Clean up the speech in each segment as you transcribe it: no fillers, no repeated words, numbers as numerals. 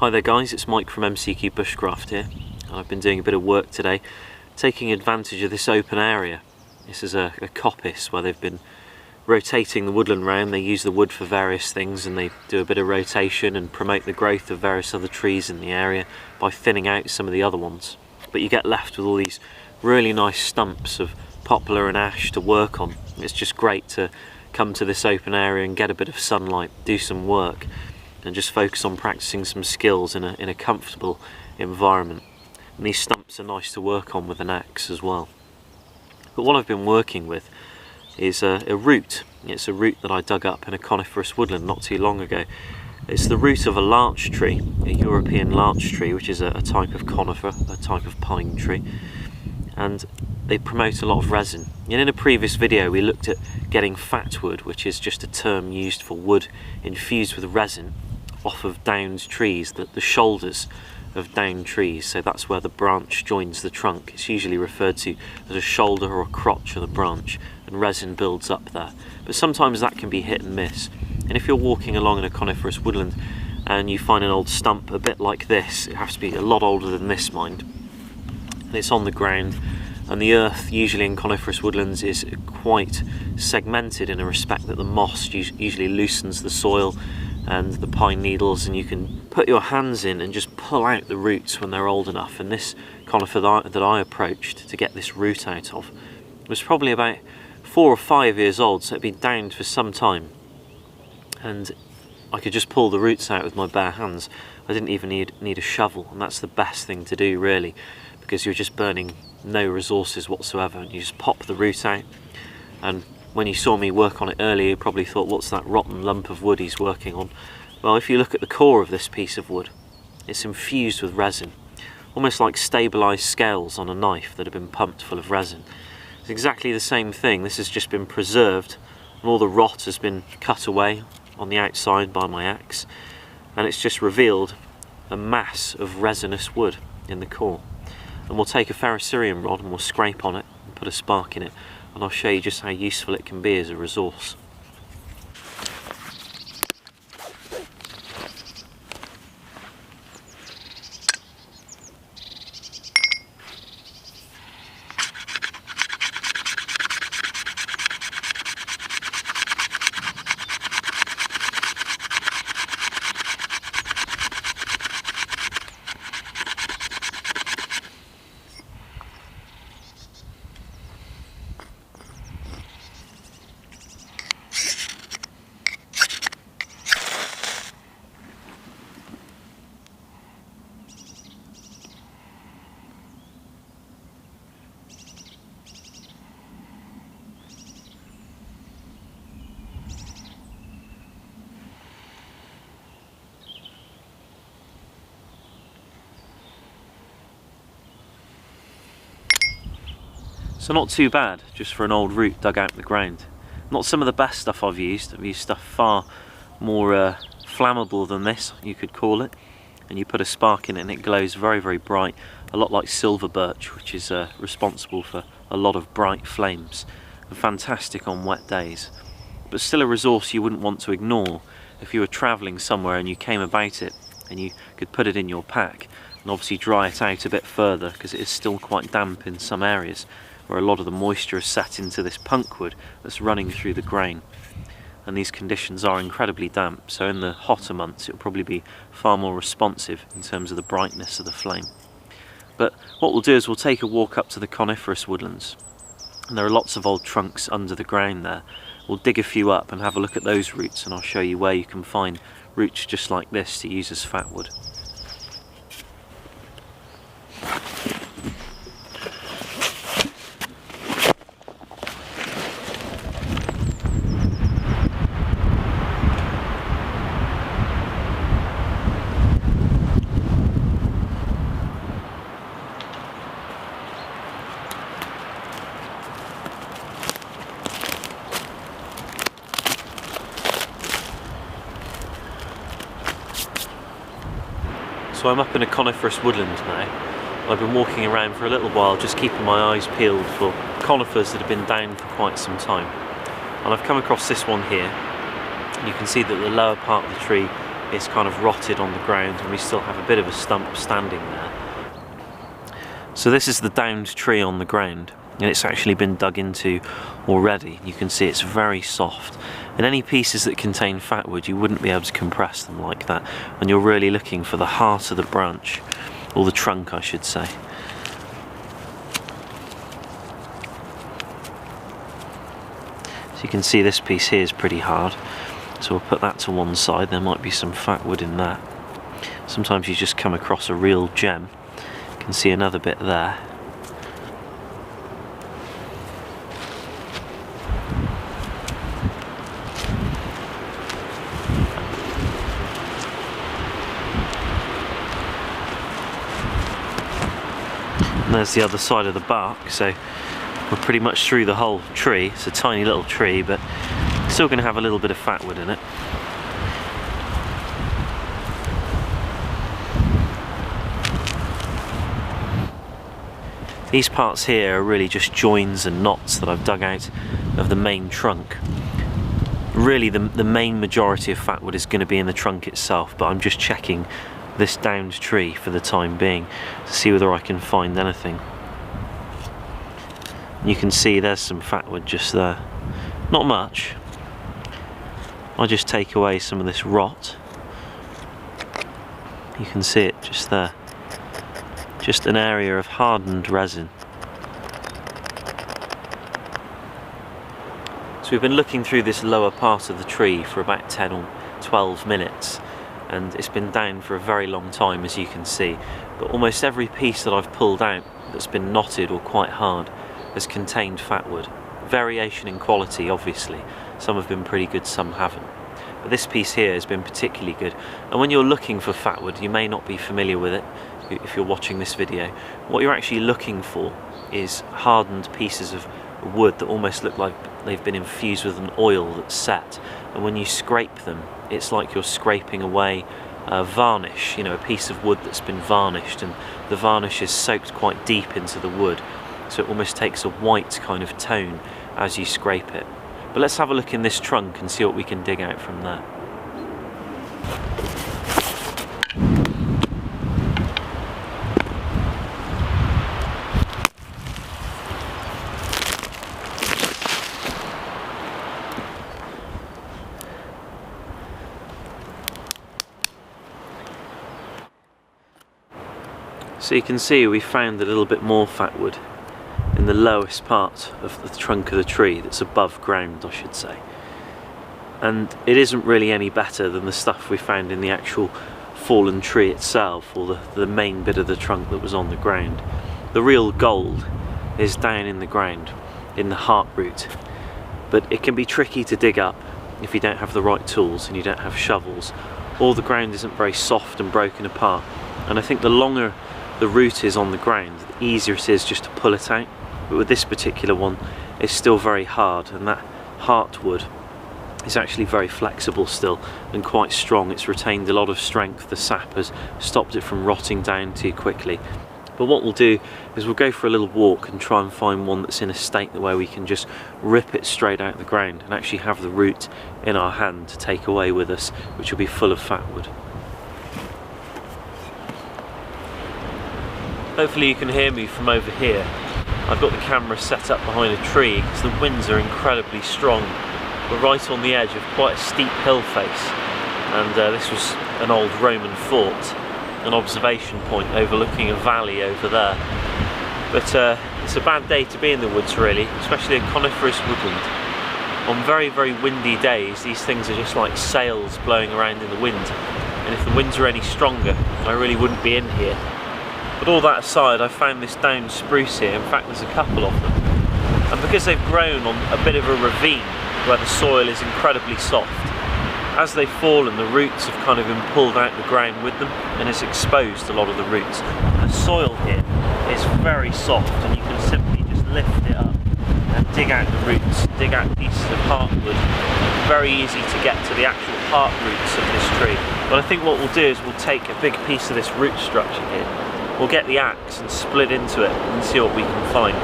Hi there guys, it's Mike from MCQBushcraft here. I've been doing a bit of work today, taking advantage of this open area. This is a coppice where they've been rotating the woodland round. They use the wood for various things and they do a bit of rotation and promote the growth of various other trees in the area by thinning out some of the other ones. But you get left with all these really nice stumps of poplar and ash to work on. It's just great to come to this open area and get a bit of sunlight, do some work, and just focus on practicing some skills in a comfortable environment. And these stumps are nice to work on with an axe as well. But what I've been working with is a root. It's a root that I dug up in a coniferous woodland not too long ago. It's the root of a larch tree, a European larch tree, which is a type of conifer, a type of pine tree. And they promote a lot of resin. And in a previous video we looked at getting fatwood, which is just a term used for wood infused with resin off of downed trees, the shoulders of downed trees. So that's where the branch joins the trunk. It's usually referred to as a shoulder or a crotch of the branch, and resin builds up there. But sometimes that can be hit and miss. And if you're walking along in a coniferous woodland and you find an old stump a bit like this, it has to be a lot older than this, mind, and it's on the ground, and the earth usually in coniferous woodlands is quite segmented in a respect that the moss usually loosens the soil and the pine needles, and you can put your hands in and just pull out the roots when they're old enough. And this conifer that I approached to get this root out of was probably about 4 or 5 years old, so it'd been downed for some time, and I could just pull the roots out with my bare hands. I didn't even need a shovel, and that's the best thing to do really, because you're just burning no resources whatsoever, and you just pop the root out. And when you saw me work on it earlier, you probably thought, what's that rotten lump of wood he's working on? Well, if you look at the core of this piece of wood, it's infused with resin, almost like stabilised scales on a knife that have been pumped full of resin. It's exactly the same thing. This has just been preserved, and all the rot has been cut away on the outside by my axe, and it's just revealed a mass of resinous wood in the core. And we'll take a ferrocerium rod and we'll scrape on it and put a spark in it, and I'll show you just how useful it can be as a resource. So not too bad, just for an old root dug out of the ground. Not some of the best stuff I've used stuff far more flammable than this, you could call it. And you put a spark in it and it glows very, very bright, a lot like silver birch, which is responsible for a lot of bright flames. And fantastic on wet days. But still a resource you wouldn't want to ignore if you were travelling somewhere and you came about it and you could put it in your pack and obviously dry it out a bit further, because it is still quite damp in some areas, where a lot of the moisture is set into this punkwood that's running through the grain. And these conditions are incredibly damp, so in the hotter months it'll probably be far more responsive in terms of the brightness of the flame. But what we'll do is we'll take a walk up to the coniferous woodlands, and there are lots of old trunks under the ground there. We'll dig a few up and have a look at those roots, and I'll show you where you can find roots just like this to use as fatwood. So I'm up in a coniferous woodland now. I've been walking around for a little while, just keeping my eyes peeled for conifers that have been down for quite some time. And I've come across this one here. You can see that the lower part of the tree is kind of rotted on the ground, and we still have a bit of a stump standing there. So this is the downed tree on the ground, and it's actually been dug into already. You can see it's very soft, and any pieces that contain fatwood, you wouldn't be able to compress them like that, and you're really looking for the heart of the branch, or the trunk I should say. So you can see this piece here is pretty hard, so we'll put that to one side. There might be some fatwood in that. Sometimes you just come across a real gem. You can see another bit there. And there's the other side of the bark, so we're pretty much through the whole tree. It's a tiny little tree, but still going to have a little bit of fatwood in it. These parts here are really just joins and knots that I've dug out of the main trunk. Really the main majority of fatwood is going to be in the trunk itself, but I'm just checking this downed tree for the time being to see whether I can find anything. You can see there's some fatwood just there. Not much. I'll just take away some of this rot. You can see it just there. Just an area of hardened resin. So we've been looking through this lower part of the tree for about 10 or 12 minutes, and it's been down for a very long time, as you can see, but almost every piece that I've pulled out that's been knotted or quite hard has contained fatwood. Variation in quality, obviously. Some have been pretty good, some haven't. But this piece here has been particularly good. And when you're looking for fatwood, you may not be familiar with it if you're watching this video. What you're actually looking for is hardened pieces of wood that almost look like they've been infused with an oil that's set. And when you scrape them, it's like you're scraping away varnish, you know, a piece of wood that's been varnished, and the varnish is soaked quite deep into the wood. So it almost takes a white kind of tone as you scrape it. But let's have a look in this trunk and see what we can dig out from there. So you can see we found a little bit more fatwood in the lowest part of the trunk of the tree that's above ground, I should say. And it isn't really any better than the stuff we found in the actual fallen tree itself, or the main bit of the trunk that was on the ground. The real gold is down in the ground, in the heart root. But it can be tricky to dig up if you don't have the right tools and you don't have shovels, or the ground isn't very soft and broken apart. And I think the longer the root is on the ground, the easier it is just to pull it out. But with this particular one, it's still very hard, and that heartwood is actually very flexible still and quite strong. It's retained a lot of strength. The sap has stopped it from rotting down too quickly. But what we'll do is we'll go for a little walk and try and find one that's in a state where we can just rip it straight out of the ground and actually have the root in our hand to take away with us, which will be full of fatwood. Hopefully you can hear me from over here. I've got the camera set up behind a tree because the winds are incredibly strong. We're right on the edge of quite a steep hill face, and this was an old Roman fort, an observation point overlooking a valley over there. But it's a bad day to be in the woods really, especially a coniferous woodland. On very, very windy days, these things are just like sails blowing around in the wind, and if the winds are any stronger, I really wouldn't be in here. But all that aside, I found this downed spruce here. In fact, there's a couple of them. And because they've grown on a bit of a ravine where the soil is incredibly soft, as they've fallen, the roots have kind of been pulled out the ground with them, and it's exposed a lot of the roots. The soil here is very soft, and you can simply just lift it up and dig out the roots, dig out pieces of heartwood. Very easy to get to the actual heart roots of this tree. But I think what we'll do is we'll take a big piece of this root structure here. We'll get the axe and split into it and see what we can find.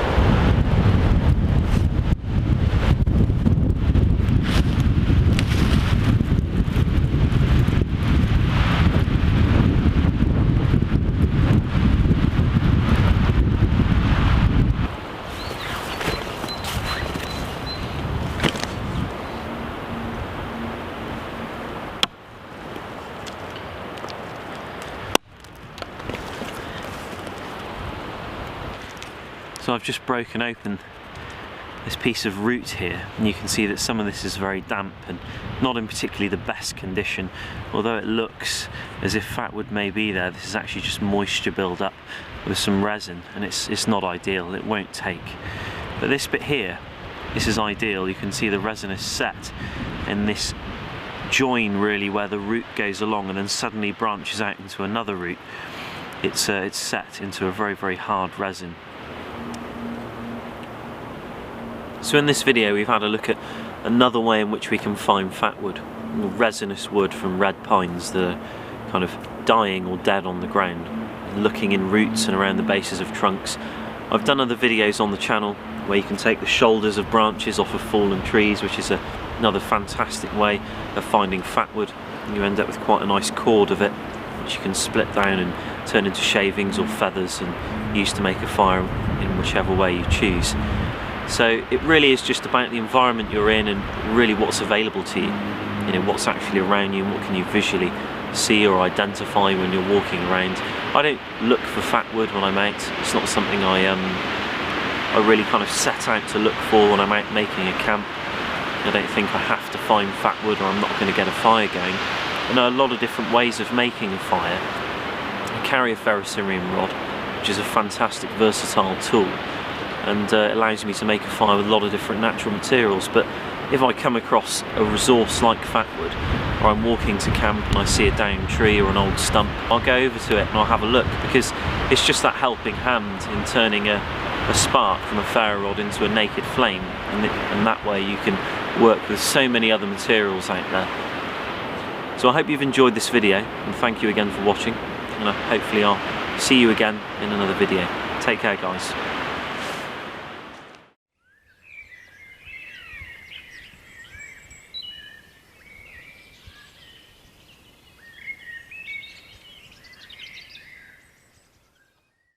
So I've just broken open this piece of root here, and you can see that some of this is very damp and not in particularly the best condition. Although it looks as if fatwood may be there, this is actually just moisture build up with some resin, and it's not ideal, it won't take. But this bit here, this is ideal. You can see the resin is set in this join really where the root goes along and then suddenly branches out into another root. It's set into a very, very hard resin. So in this video we've had a look at another way in which we can find fatwood, resinous wood from red pines that are kind of dying or dead on the ground, looking in roots and around the bases of trunks. I've done other videos on the channel where you can take the shoulders of branches off of fallen trees, which is another fantastic way of finding fatwood. You end up with quite a nice cord of it, which you can split down and turn into shavings or feathers and use to make a fire in whichever way you choose. So it really is just about the environment you're in and really what's available to you. You know, what's actually around you and what can you visually see or identify when you're walking around. I don't look for fatwood when I'm out. It's not something I really kind of set out to look for when I'm out making a camp. I don't think I have to find fatwood or I'm not going to get a fire going. I know a lot of different ways of making a fire. I carry a ferrocerium rod, which is a fantastic versatile tool, and it allows me to make a fire with a lot of different natural materials. But if I come across a resource like fatwood, or I'm walking to camp and I see a downed tree or an old stump, I'll go over to it and I'll have a look, because it's just that helping hand in turning a spark from a ferro rod into a naked flame, and that way you can work with so many other materials out there. So I hope you've enjoyed this video, and thank you again for watching, and hopefully I'll see you again in another video. Take care, guys.